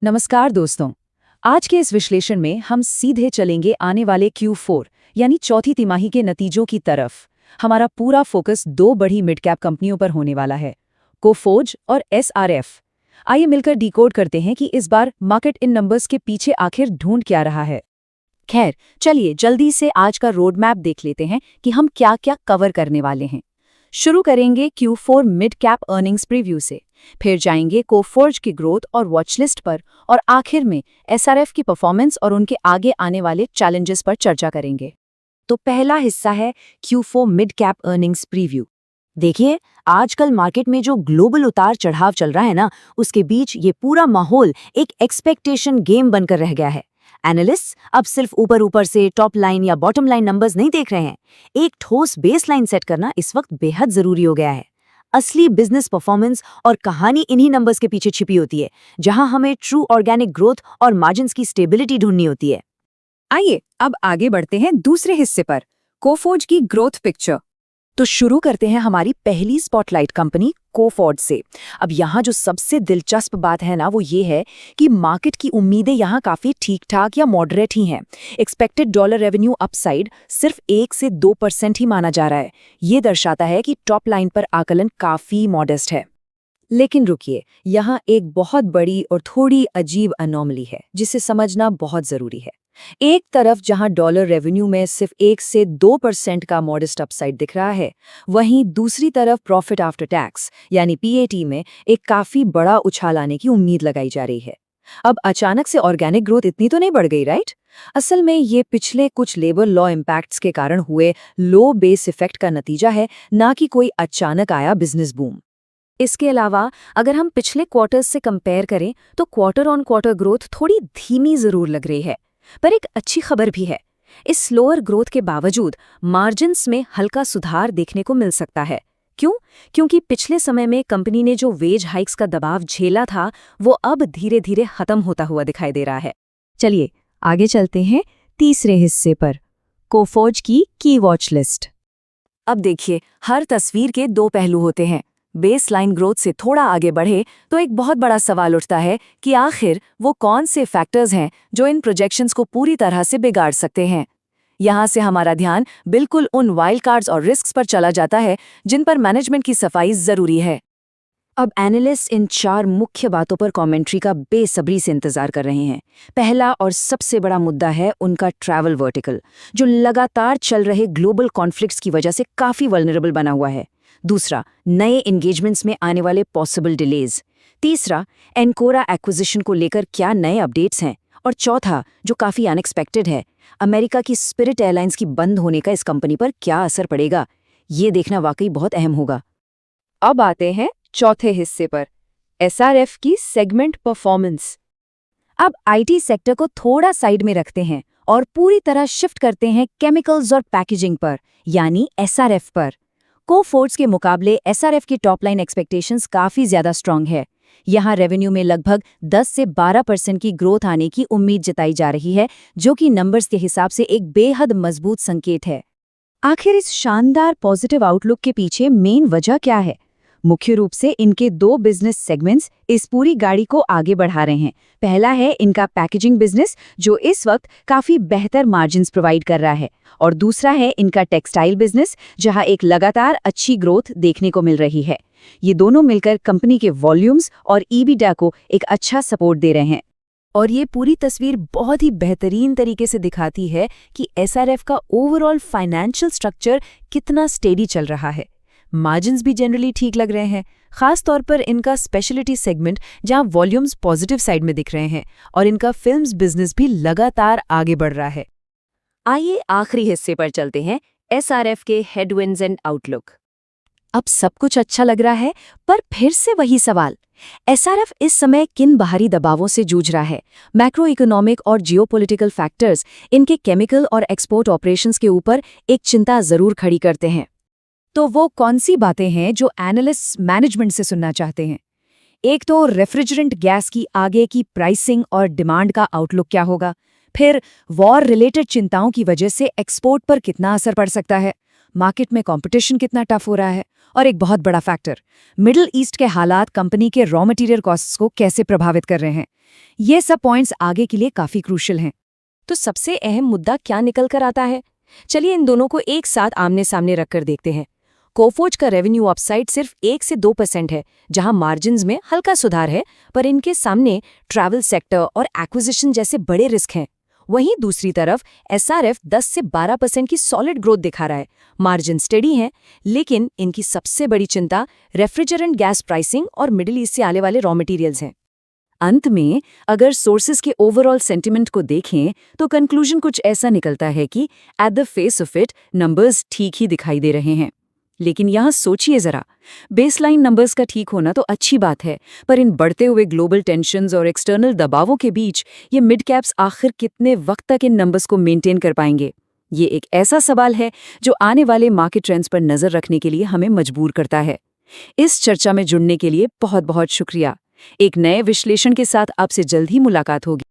नमस्कार दोस्तों। आज के इस विश्लेषण में हम सीधे चलेंगे आने वाले Q4 यानी चौथी तिमाही के नतीजों की तरफ। हमारा पूरा फोकस दो बड़ी मिड कैप कंपनियों पर होने वाला है, कोफोर्ज और SRF। आइए मिलकर डिकोड करते हैं कि इस बार मार्केट इन नंबर्स के पीछे आखिर ढूंढ क्या रहा है। खैर, चलिए जल्दी से आज का रोड मैप देख लेते हैं कि हम क्या क्या कवर करने वाले हैं। शुरू करेंगे Q4 mid cap earnings preview से, फिर जाएंगे कोफोर्ज की ग्रोथ और वॉचलिस्ट पर, और आखिर में SRF की परफॉर्मेंस और उनके आगे आने वाले चैलेंजेस पर चर्चा करेंगे। तो पहला हिस्सा है Q4 mid cap earnings preview. देखिए, आजकल मार्केट में जो ग्लोबल उतार चढ़ाव चल रहा है ना, उसके बीच ये पूरा माहौल एक एक्सपेक्टेशन गेम बनकर रह गया है। एनालिस्ट्स अब सिर्फ ऊपर ऊपर से टॉप लाइन या बॉटम लाइन नंबर्स नहीं देख रहे हैं। एक ठोस बेस लाइन सेट करना इस वक्त बेहद जरूरी हो गया है। असली बिजनेस परफॉर्मेंस और कहानी इन्हीं नंबर्स के पीछे छिपी होती है, जहां हमें ट्रू ऑर्गेनिक ग्रोथ और मार्जिन्स की स्टेबिलिटी ढूंढनी होती है। आइए अब आगे बढ़ते हैं दूसरे हिस्से पर, कोफोर्ज की ग्रोथ पिक्चर। तो शुरू करते हैं हमारी पहली स्पॉटलाइट कंपनी कोफोर्ज से। अब यहाँ जो सबसे दिलचस्प बात है ना, वो ये है कि मार्केट की उम्मीदें यहाँ काफ़ी ठीक ठाक या मॉडरेट ही हैं। एक्सपेक्टेड डॉलर रेवेन्यू अपसाइड सिर्फ 1 से 2% ही माना जा रहा है। ये दर्शाता है कि टॉप लाइन पर आकलन काफ़ी मॉडेस्ट है। लेकिन रुकिए, यहाँ एक बहुत बड़ी और थोड़ी अजीब अनोमली है जिसे समझना बहुत ज़रूरी है। एक तरफ जहां डॉलर रेवेन्यू में सिर्फ 1 से 2% का मॉडेस्ट अपसाइड दिख रहा है, वहीं दूसरी तरफ प्रॉफिट आफ्टर टैक्स यानी PAT में एक काफ़ी बड़ा उछाल आने की उम्मीद लगाई जा रही है। अब अचानक से ऑर्गेनिक ग्रोथ इतनी तो नहीं बढ़ गई, राइट? असल में ये पिछले कुछ लेबर लॉ इम्पैक्ट्स के कारण हुए लो बेस इफेक्ट का नतीजा है, ना कि कोई अचानक आया बिजनेस बूम। इसके अलावा अगर हम पिछले क्वार्टर्स से कंपेयर करें तो क्वार्टर ऑन क्वार्टर ग्रोथ थोड़ी धीमी जरूर लग रही है, पर एक अच्छी खबर भी है। इस स्लोअर ग्रोथ के बावजूद मार्जिन्स में हल्का सुधार देखने को मिल सकता है। क्यों? क्योंकि पिछले समय में कंपनी ने जो वेज हाइक्स का दबाव झेला था, वो अब धीरे धीरे खत्म होता हुआ दिखाई दे रहा है। चलिए आगे चलते हैं तीसरे हिस्से पर, कोफोर्ज की वॉच लिस्ट। अब देखिए, हर तस्वीर के दो पहलू होते हैं। बेस लाइन ग्रोथ से थोड़ा आगे बढ़े तो एक बहुत बड़ा सवाल उठता है कि आखिर वो कौन से फैक्टर्स हैं जो इन प्रोजेक्शंस को पूरी तरह से बिगाड़ सकते हैं। यहाँ से हमारा ध्यान बिल्कुल उन वाइल्ड कार्ड्स और रिस्क्स पर चला जाता है जिन पर मैनेजमेंट की सफाई जरूरी है। अब एनालिस्ट इन 4 मुख्य बातों पर कमेंट्री का बेसब्री से इंतजार कर रहे हैं। पहला और सबसे बड़ा मुद्दा है उनका ट्रैवल वर्टिकल, जो लगातार चल रहे ग्लोबल कॉन्फ्लिक्ट्स की वजह से काफी वल्नरेबल बना हुआ है। दूसरा, नए एंगेजमेंट्स में आने वाले पॉसिबल डिलेज। तीसरा, एनकोरा एक्विजिशन को लेकर क्या नए अपडेट्स हैं। और चौथा, जो काफ़ी अनएक्सपेक्टेड है, अमेरिका की स्पिरिट एयरलाइंस की बंद होने का इस कंपनी पर क्या असर पड़ेगा। ये देखना वाकई बहुत अहम होगा। अब आते हैं चौथे हिस्से पर, SRF की सेगमेंट परफॉर्मेंस। अब IT सेक्टर को थोड़ा साइड में रखते हैं और पूरी तरह शिफ्ट करते हैं केमिकल्स और पैकेजिंग पर, यानी SRF पर। कोफोर्ज के मुकाबले SRF की टॉप लाइन एक्सपेक्टेशंस काफ़ी ज़्यादा स्ट्रांग है। यहाँ रेवेन्यू में लगभग 10 से 12% की ग्रोथ आने की उम्मीद जताई जा रही है, जो कि नंबर्स के हिसाब से एक बेहद मजबूत संकेत है। आखिर इस शानदार पॉजिटिव आउटलुक के पीछे मेन वजह क्या है? मुख्य रूप से इनके 2 बिजनेस सेगमेंट्स इस पूरी गाड़ी को आगे बढ़ा रहे हैं। पहला है इनका पैकेजिंग बिजनेस, जो इस वक्त काफ़ी बेहतर मार्जिन्स प्रोवाइड कर रहा है, और दूसरा है इनका टेक्सटाइल बिजनेस, जहां एक लगातार अच्छी ग्रोथ देखने को मिल रही है। ये दोनों मिलकर कंपनी के वॉल्यूम्स और EBITDA को एक अच्छा सपोर्ट दे रहे हैं। और ये पूरी तस्वीर बहुत ही बेहतरीन तरीके से दिखाती है कि SRF का ओवरऑल फाइनेंशियल स्ट्रक्चर कितना स्टेडी चल रहा है। मार्जिन्स भी जनरली ठीक लग रहे हैं, खास तौर पर इनका स्पेशलिटी सेगमेंट, जहां वॉल्यूम्स पॉजिटिव साइड में दिख रहे हैं, और इनका फिल्म्स बिजनेस भी लगातार आगे बढ़ रहा है। आइए आखिरी हिस्से पर चलते हैं, SRF के हेडविंड्स एंड आउटलुक। अब सब कुछ अच्छा लग रहा है, पर फिर से वही सवाल, SRF इस समय किन बाहरी दबावों से जूझ रहा है? मैक्रो इकोनॉमिक और जियोपॉलिटिकल फैक्टर्स इनके केमिकल और एक्सपोर्ट ऑपरेशंस के ऊपर एक चिंता जरूर खड़ी करते हैं। तो वो कौन सी बातें हैं जो एनालिस्ट्स मैनेजमेंट से सुनना चाहते हैं? एक तो रेफ्रिजरेंट गैस की आगे की प्राइसिंग और डिमांड का आउटलुक क्या होगा, फिर वॉर रिलेटेड चिंताओं की वजह से एक्सपोर्ट पर कितना असर पड़ सकता है, मार्केट में कंपटीशन कितना टफ हो रहा है, और एक बहुत बड़ा फैक्टर, मिडिल ईस्ट के हालात कंपनी के रॉ मटेरियल कॉस्ट्स को कैसे प्रभावित कर रहे हैं। ये सब पॉइंट्स आगे के लिए काफी क्रूशियल हैं। तो सबसे अहम मुद्दा क्या निकल कर आता है? चलिए इन दोनों को एक साथ आमने सामने रखकर देखते हैं। कोफोर्ज का रेवेन्यू अपसाइड सिर्फ 1 से 2% है, जहां मार्जिन्स में हल्का सुधार है, पर इनके सामने ट्रैवल सेक्टर और एक्विजिशन जैसे बड़े रिस्क हैं। वहीं दूसरी तरफ एसआरएफ 10 से 12% की सॉलिड ग्रोथ दिखा रहा है, मार्जिन स्टेडी है, लेकिन इनकी सबसे बड़ी चिंता रेफ्रिजरेंट गैस प्राइसिंग और मिडिल ईस्ट से आने वाले रॉ मटेरियल्स हैं। अंत में अगर सोर्सेज के ओवरऑल सेंटिमेंट को देखें तो कंक्लूजन कुछ ऐसा निकलता है कि at the face of it numbers ठीक ही दिखाई दे रहे हैं। लेकिन यहाँ सोचिए जरा, बेसलाइन नंबर्स का ठीक होना तो अच्छी बात है, पर इन बढ़ते हुए ग्लोबल टेंशन्स और एक्सटर्नल दबावों के बीच ये मिड कैप्स आखिर कितने वक्त तक इन नंबर्स को मेंटेन कर पाएंगे? ये एक ऐसा सवाल है जो आने वाले मार्केट ट्रेंड्स पर नजर रखने के लिए हमें मजबूर करता है। इस चर्चा में जुड़ने के लिए बहुत बहुत शुक्रिया। एक नए विश्लेषण के साथ आपसे जल्द ही मुलाकात होगी।